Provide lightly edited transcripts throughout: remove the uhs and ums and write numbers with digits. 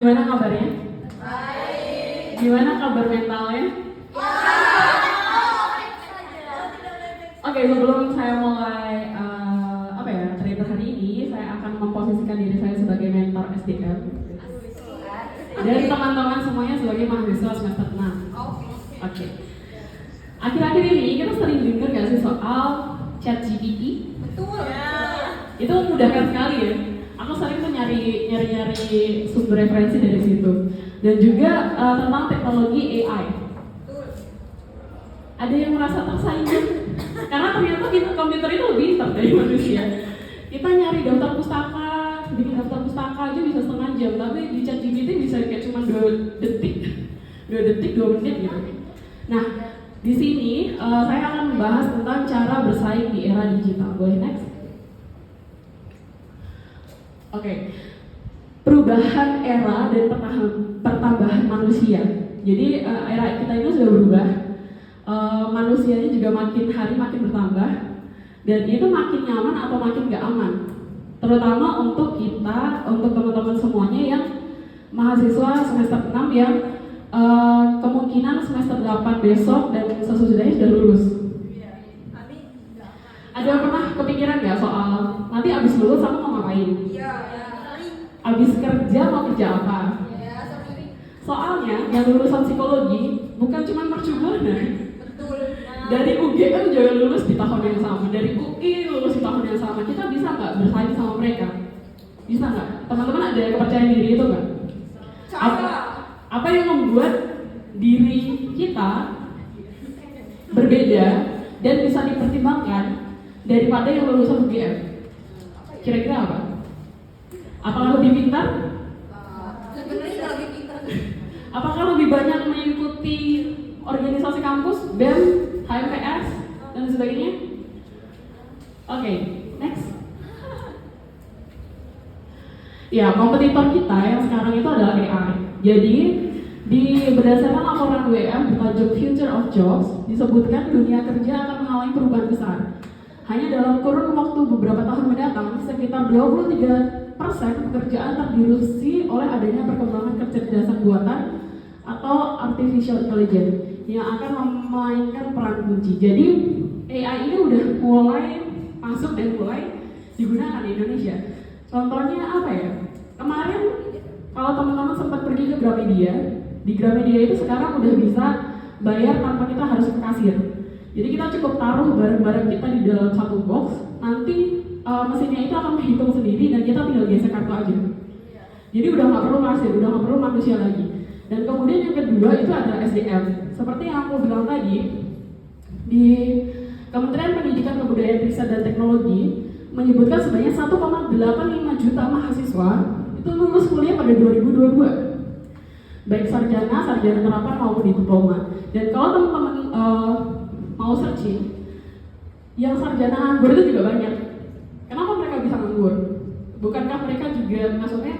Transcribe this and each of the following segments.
Gimana kabarnya? Baik. Gimana kabar mentalnya? Oke, sebelum saya mulai cerita hari ini, saya akan memposisikan diri saya sebagai mentor SDM dan teman-teman semuanya sebagai mahasiswa semester 6. Oke. Akhir-akhir ini kita sering dengar nggak sih soal ChatGPT? Betul. Itu memudahkan sekali ya. Aku sering tuh nyari sumber referensi dari situ. Dan juga tentang teknologi AI. Betul. Ada yang merasa tersaingkan? Karena ternyata komputer itu lebih pintar dari manusia. Kita nyari daftar pustaka, bikin daftar pustaka aja bisa setengah jam, tapi di ChatGPT bisa kayak cuma 2 detik, 2 menit gitu. Nah, di sini saya akan membahas tentang cara bersaing di era digital. Boleh next? Oke. Perubahan era dan pertambahan manusia. Jadi era kita ini sudah berubah. Manusianya juga makin hari makin bertambah. Dan itu makin nyaman atau makin gak aman. Terutama untuk kita, untuk teman-teman semuanya yang mahasiswa semester 6 yang kemungkinan semester 8 besok dan sesudahnya sudah lulus. Ada yang pernah kepikiran gak soal nanti abis lulus aku mau ngapain? Iya. Abis kerja mau kerja apa? Ya, sering. Soalnya yang lulusan psikologi bukan cuma mercubuana. Betul. Dari UGM juga lulus di tahun yang sama, dari UI lulus di tahun yang sama. Kita bisa nggak bersaing sama mereka? Bisa nggak? Teman-teman ada kepercayaan diri itu nggak? Apa yang membuat diri kita berbeda dan bisa dipertimbangkan daripada yang lulusan UGM? Kira-kira apa? Apakah lebih pintar? Sebenarnya lebih pintar. Apakah lebih banyak mengikuti organisasi kampus, BEM, HMPS, dan sebagainya? Oke, next. Ya, kompetitor kita yang sekarang itu adalah AI. Jadi, berdasarkan laporan WM bertajuk Future of Jobs, disebutkan dunia kerja akan mengalami perubahan besar. Hanya dalam kurun waktu beberapa tahun mendatang, sekitar 23% pekerjaan terdilusi oleh adanya perkembangan kecerdasan buatan atau artificial intelligence yang akan memainkan peran kunci. Jadi AI ini udah mulai masuk dan mulai digunakan di Indonesia. Contohnya apa ya? Kemarin kalau teman-teman sempat pergi ke Gramedia, di Gramedia itu sekarang udah bisa bayar tanpa kita harus ke kasir. Jadi kita cukup taruh barang-barang kita di dalam satu box, nanti mesinnya itu akan menghitung sendiri dan kita tinggal gesek kartu aja. Jadi udah nggak perlu kasir, udah nggak perlu manusia lagi. Dan kemudian yang kedua itu adalah SDM. Seperti yang aku bilang tadi, di Kementerian Pendidikan Kebudayaan Riset dan Teknologi menyebutkan sebanyak 1,85 juta mahasiswa itu lulus kuliah pada 2022. Baik sarjana terapan maupun diploma. Dan kalau teman-teman mau searching, yang sarjana nganggur itu juga banyak. Kenapa mereka bisa nganggur? Bukankah mereka juga maksudnya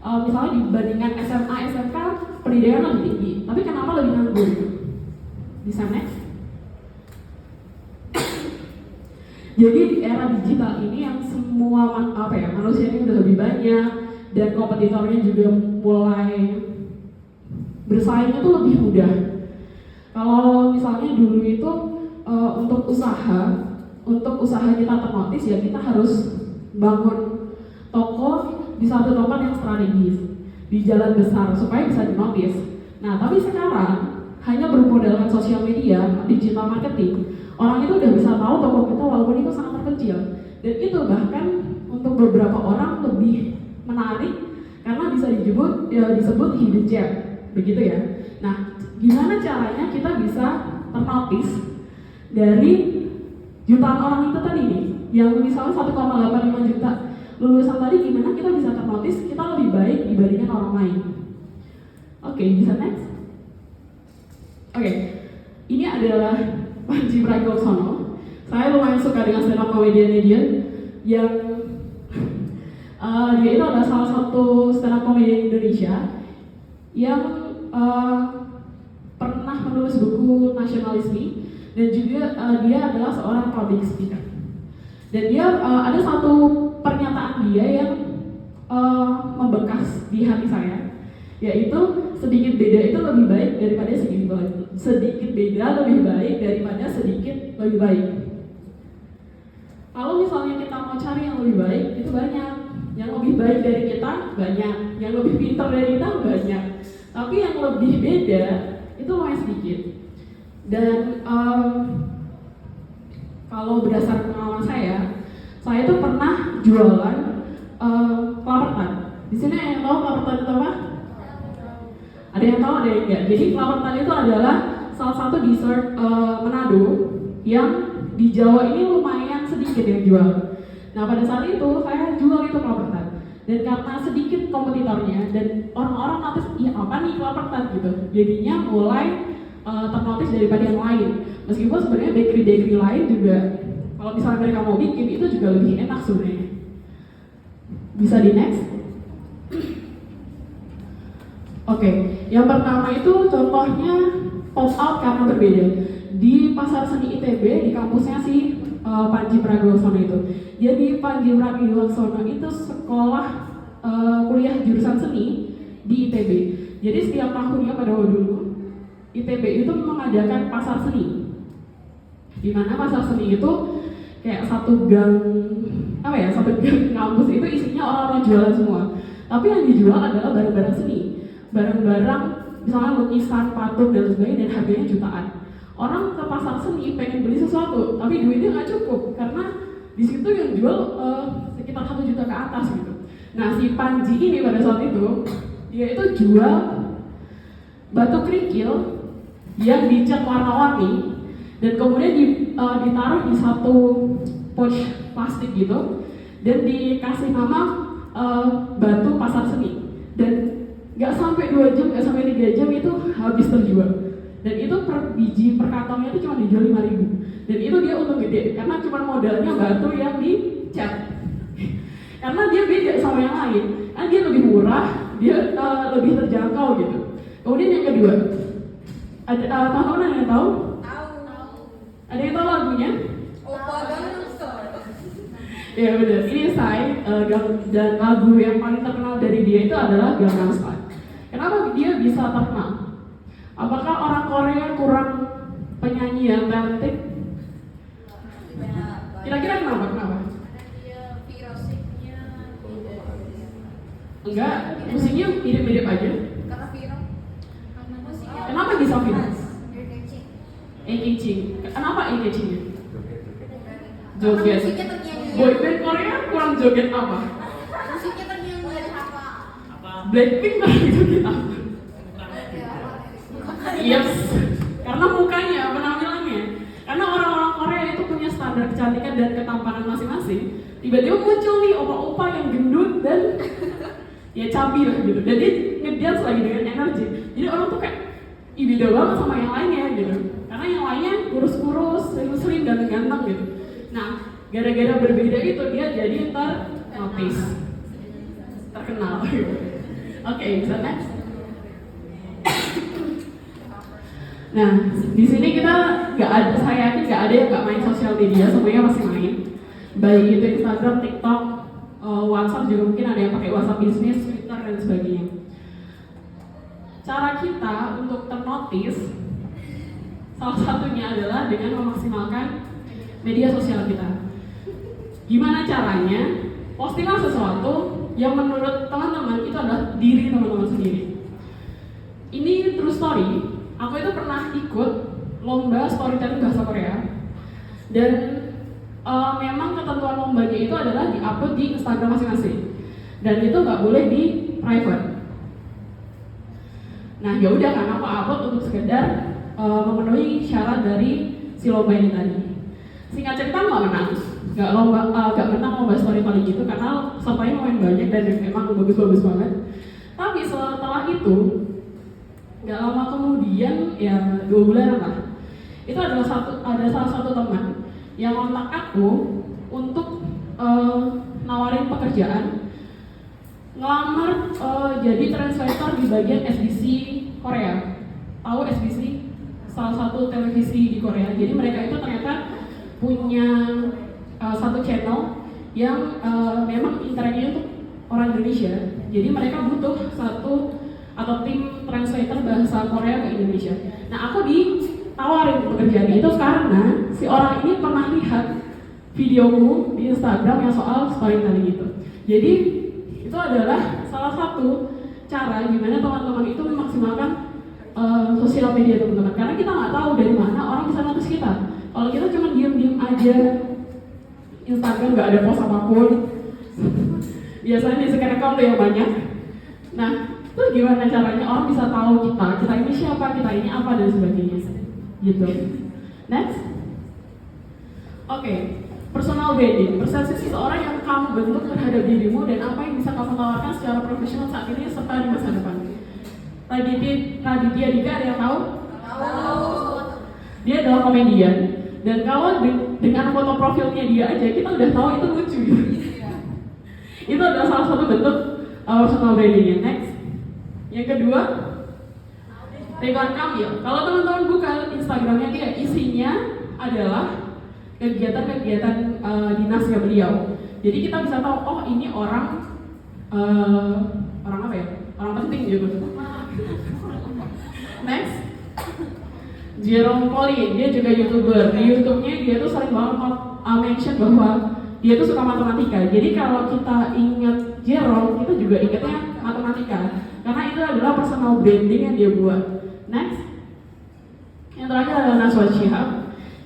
misalnya dibandingkan SMA, SMK pendidikan lebih tinggi, tapi kenapa lebih nganggur? Bisa next? Jadi di era digital ini yang semua manusia ini udah lebih banyak dan kompetitornya juga mulai bersaingnya tuh lebih mudah. Kalau misalnya dulu itu untuk usaha kita ternotis ya kita harus bangun toko di satu tempat yang strategis di jalan besar supaya bisa dinotis. Nah tapi sekarang hanya bermodalkan sosial media, digital marketing, orang itu udah bisa tahu toko kita walaupun itu sangat terkecil. Dan itu bahkan untuk beberapa orang lebih menarik karena bisa disebut hidden gem, begitu ya. Nah, gimana caranya kita bisa ternotis dari jutaan orang itu tadi nih, yang misalnya 1,85 juta lulusan tadi, gimana kita bisa ternotis kita lebih baik dibandingkan orang lain? Oke, bisa next? Oke, ini adalah Panji Pragiwaksono. Saya lumayan suka dengan stand up comedian dia yang dia itu adalah salah satu stand up comedian Indonesia yang pernah menulis buku nasionalisme dan juga dia adalah seorang public speaker. Dan dia ada satu pernyataan dia yang membekas di hati saya. yaitu sedikit beda itu lebih baik daripada sedikit beda lebih baik daripada sedikit lebih baik. Kalau misalnya kita mau cari yang lebih baik, itu banyak. Yang lebih baik dari kita, banyak. Yang lebih pintar dari kita, banyak. Tapi yang lebih beda, itu lumayan sedikit. Dan kalau berdasarkan pengalaman saya tuh pernah jualan kelapa tart. Di sini ada yang tahu kelapa tart itu apa? Ada yang tahu, ada yang enggak. Jadi kelapa tart itu adalah salah satu dessert Manado yang di Jawa ini lumayan sedikit yang jual. Nah pada saat itu saya jual itu kelapa tart. Dan karena sedikit kompetitornya dan orang-orang notice, iya apa nih kelapa tart gitu. Jadinya mulai ternotis daripada yang lain. Meskipun sebenarnya bakery lain juga kalau misalnya mereka mau bikin itu juga lebih enak sebenarnya. Bisa di next? Oke, yang pertama itu contohnya pop out karena berbeda. Di Pasar Seni ITB, di kampusnya si Panji Pragiwaksono itu. Jadi Panji Pragiwaksono itu sekolah kuliah jurusan seni di ITB. Jadi setiap tahunnya pada waktu dulu ITB itu mengadakan pasar seni. Di mana pasar seni itu kayak satu gang kampus itu isinya orang-orang jualan semua. Tapi yang dijual adalah barang-barang seni. Barang-barang misalnya lukisan, patung dan sebagainya dan harganya jutaan. Orang ke pasar seni pengen beli sesuatu, tapi duitnya nggak cukup karena di situ yang jual sekitar 1 juta ke atas gitu. Nah si Panji ini pada saat itu dia itu jual batu kerikil yang dicat warna-warni dan kemudian ditaruh di satu pouch plastik gitu dan dikasih nama batu pasar seni. Dan nggak sampai 2 jam, nggak sampai 3 jam itu habis terjual. Dan itu per biji per kantongnya itu cuma dijual 5.000. Dan itu dia untung gede karena cuma modalnya batu yang dicat. Karena dia beda sama yang lain, kan dia lebih murah, dia lebih terjangkau gitu. Kemudian yang kedua, ada teman-teman yang tahu? Tahu. Ada yang tahu lagunya? Oppa Gangnam Style. Ya benar, ini saya dan lagu yang paling terkenal dari dia itu adalah Gangnam Style. Kenapa dia bisa terkenal? Apakah orang Korea kurang penyanyi yang talented? Kira-kira kenapa? Ada dia virosiknya Enggak, musiknya mirip-mirip aja. karena viral. Musiknya Kenapa bisa viral? catching. Eye-catching. Kenapa eye-catchingnya? Karena Joget. musiknya ternyanyi. Boyband Korea kurang joget apa? Musiknya ternyanyi apa? Blackpink kurang joget apa? Yes, karena mukanya, penampilannya. Karena orang-orang Korea itu punya standar kecantikan dan ketampanan masing-masing. Tiba-tiba muncul nih opa-opa yang gendut dan ya cabi lah gitu. Dan dia ngedance lagi dengan energi. Jadi orang tuh kayak, ih beda banget sama yang lainnya gitu. Karena yang lainnya kurus-kurus, slim-slim, ganteng-ganteng gitu. Nah, gara-gara berbeda itu dia jadi ternotis, terkenal gitu. Oke, bisa next. Nah, di sini kita saya yakin nggak ada yang nggak main sosial media, semuanya masih main. Baik itu Instagram, TikTok, WhatsApp juga mungkin ada yang pakai WhatsApp bisnis, Twitter dan sebagainya. Cara kita untuk ternotis salah satunya adalah dengan memaksimalkan media sosial kita. Gimana caranya? Postinglah sesuatu yang menurut teman-teman itu adalah diri teman-teman sendiri. Ini true story. Aku itu pernah ikut lomba storytelling bahasa Korea dan memang ketentuan lombanya itu adalah di-upload di Instagram masing-masing dan itu nggak boleh di private. Nah ya udah kan aku upload untuk sekedar memenuhi syarat dari si lomba ini tadi. Singkat cerita nggak menang, nggak menang lomba storytelling gitu karena sampainya lumayan banyak dan memang bagus-bagus banget. Tapi setelah itu nggak lama kemudian ya 2 bulan lah itu ada salah satu teman yang kontak aku untuk nawarin pekerjaan ngelamar jadi translator di bagian SBC Korea. Tahu SBC? Salah satu televisi di Korea. Jadi mereka itu ternyata punya satu channel yang memang internetnya untuk orang Indonesia. Jadi mereka butuh atau tim translator bahasa Korea ke Indonesia. Nah, aku ditawarin pekerjaan itu karena si orang ini pernah lihat videoku di Instagram yang soal storytelling itu. Jadi itu adalah salah satu cara gimana teman-teman itu memaksimalkan sosial media teman-teman. Karena kita nggak tahu dari mana orang bisa notice kita. Kalau kita cuma diem-diem aja Instagram nggak ada post apapun, biasanya di second account tuh yang banyak. Nah, itu gimana caranya orang bisa tahu kita ini siapa, kita ini apa dan sebagainya, gitu. Next, oke. Personal branding, persepsi seseorang yang kamu bentuk terhadap dirimu dan apa yang bisa kamu tawarkan secara profesional saat ini serta di masa depan. Raditya Dika, ada yang tahu? Tahu. Dia adalah komedian dan kalau dengan foto profilnya dia aja kita udah tahu itu lucu. Itu adalah salah satu bentuk personal brandingnya. Next, yang kedua, Ridwan Kamil. Kalau teman-teman buka Instagramnya dia, isinya adalah kegiatan-kegiatan dinasnya beliau. Jadi kita bisa tahu, oh ini orang apa ya? Orang penting gitu. Next, Jerome Pauline, dia juga YouTuber. Di YouTube-nya dia tuh sering banget mention bahwa dia tuh suka matematika. Jadi kalau kita ingat Jerome, kita juga ingatnya matematika. Karena itu adalah personal branding yang dia buat. Next, yang terakhir adalah Najwa Shihab.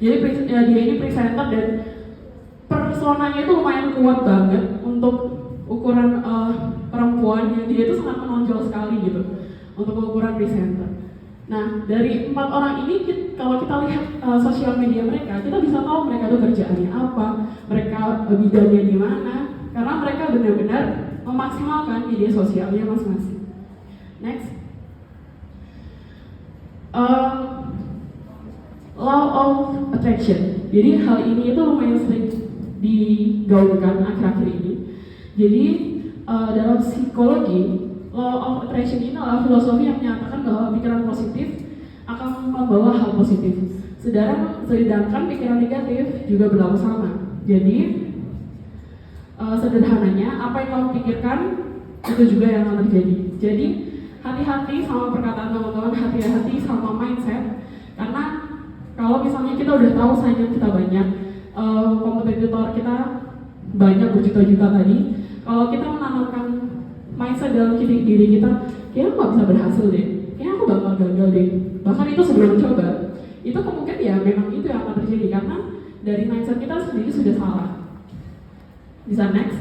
Jadi dia ini presenter dan personanya itu lumayan kuat banget untuk ukuran perempuan yang dia itu sangat menonjol sekali gitu untuk ukuran presenter. Nah, dari 4 orang ini kalau kita lihat sosial media mereka, kita bisa tahu mereka tuh kerjaannya apa, mereka bidangnya di mana, karena mereka benar-benar memaksimalkan media sosialnya masing-masing. Next, law of attraction. Jadi hal ini itu lumayan sering digaungkan akhir-akhir ini. Jadi dalam psikologi, law of attraction ini adalah filosofi yang menyatakan bahwa pikiran positif akan membawa hal positif. Sedangkan pikiran negatif juga berlaku sama. Jadi sederhananya, apa yang kamu pikirkan itu juga yang akan terjadi. Jadi hati-hati sama perkataan teman-teman, hati-hati sama mindset. Karena kalau misalnya kita udah tahu saingan kita banyak, kompetitor kita banyak berjuta-juta tadi, kalau kita menanamkan mindset dalam diri kita, kayaknya aku gak bisa berhasil deh, kayaknya aku bakal gagal deh. Bahkan itu sebelum coba, itu kemungkinan ya memang itu yang akan terjadi karena dari mindset kita sendiri sudah salah. Bisa next.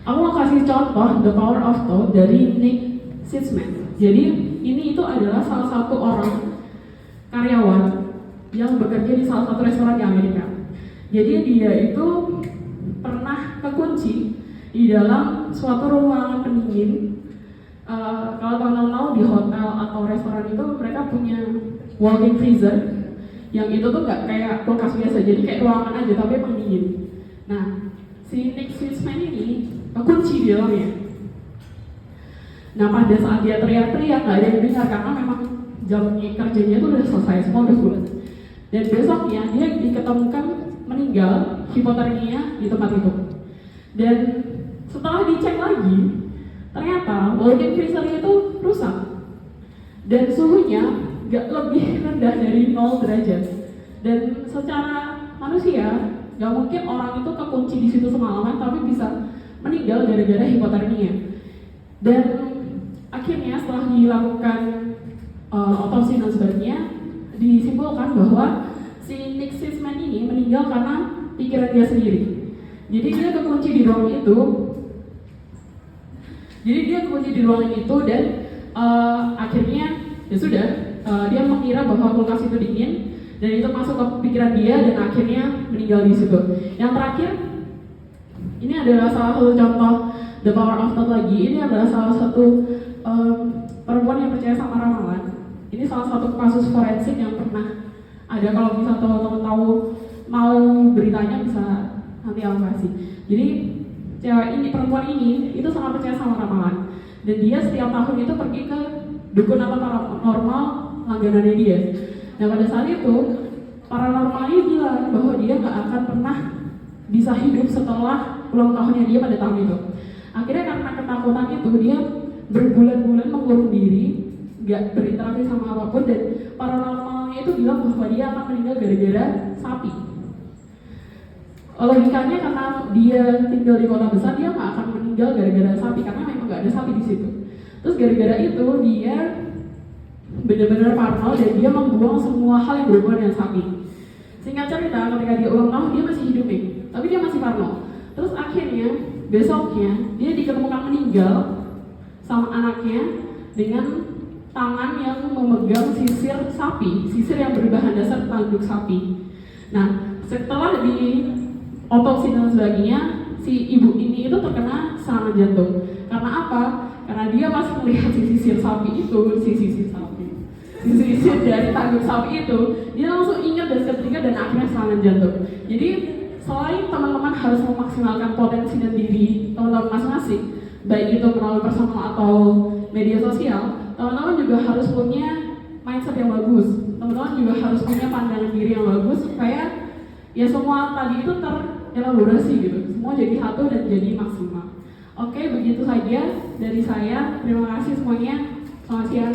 Aku mau kasih contoh The Power of Thought dari Nick Sixman. Jadi ini itu adalah salah satu orang karyawan yang bekerja di salah satu restoran di Amerika. Jadi dia itu pernah kekunci di dalam suatu ruangan pendingin. Kalau teman-teman tahu di hotel atau restoran itu mereka punya walk-in freezer yang itu tuh nggak kayak kulkas biasa, jadi kayak ruangan aja tapi pendingin. Nah, si Nick Sixman ini kekunci di dalamnya. Nah, pada saat dia teriak-teriak nggak ada yang dengar karena memang jam kerjanya itu udah selesai, semua udah bulat. Dan besoknya dia diketemukan meninggal hipotermia di tempat itu. Dan setelah dicek lagi, ternyata walk-in freezer itu rusak dan suhunya nggak lebih rendah dari 0 derajat. Dan secara manusia nggak mungkin orang itu kekunci di situ semalaman tapi bisa meninggal gara-gara hipotermia. Dan akhirnya setelah dilakukan otopsi dan sebagainya, disimpulkan bahwa si Nick Sixman ini meninggal karena pikiran dia sendiri. Jadi dia kekunci di ruangan itu. Dan akhirnya ya sudah, dia mengira bahwa kulkas itu dingin dan itu masuk ke pikiran dia dan akhirnya meninggal di situ. Yang terakhir, ini adalah salah satu contoh The Power of Thought lagi. Ini adalah salah satu perempuan yang percaya sama ramalan. Ini salah satu kasus forensik yang pernah ada. Kalau bisa teman-teman tahu mau beritanya bisa nanti aku kasih. Jadi perempuan ini itu sangat percaya sama ramalan dan dia setiap tahun itu pergi ke dukun atau paranormal langganannya dia. Nah pada saat itu paranormalnya bilang bahwa dia nggak akan pernah bisa hidup setelah ulang tahunnya dia pada tahun itu. Akhirnya karena ketakutan itu dia berbulan-bulan mengurung diri, nggak berinteraksi sama apapun, dan paranormalnya itu bilang bahwa dia akan meninggal gara-gara sapi. Logikanya karena dia tinggal di kota besar, dia nggak akan meninggal gara-gara sapi karena memang nggak ada sapi di situ. Terus gara-gara itu dia benar-benar parno dan dia membuang semua hal yang berhubungan dengan sapi. Singkat cerita, ketika dia ulang tahun dia masih hidup nih, tapi dia masih parno. Terus akhirnya besoknya dia diketemukan meninggal sama anaknya dengan tangan yang memegang sisir sapi, sisir yang berbahan dasar tanduk sapi. Nah, setelah di otopsi dan sebagainya, si ibu ini itu terkena serangan jantung. Karena apa? Karena dia pas melihat si sisir sapi itu, si sisir dari tanduk sapi itu, dia langsung ingat dan seketika dan akhirnya serangan jantung. Jadi selain teman-teman harus memaksimalkan potensi dan diri teman-teman masing-masing, baik itu melalui personal atau media sosial, teman-teman juga harus punya mindset yang bagus. Teman-teman juga harus punya pandangan diri yang bagus supaya ya semua tadi itu terelaborasi gitu, semua jadi satu dan jadi maksimal. Oke, begitu saja dari saya. Terima kasih semuanya. Selamat siang.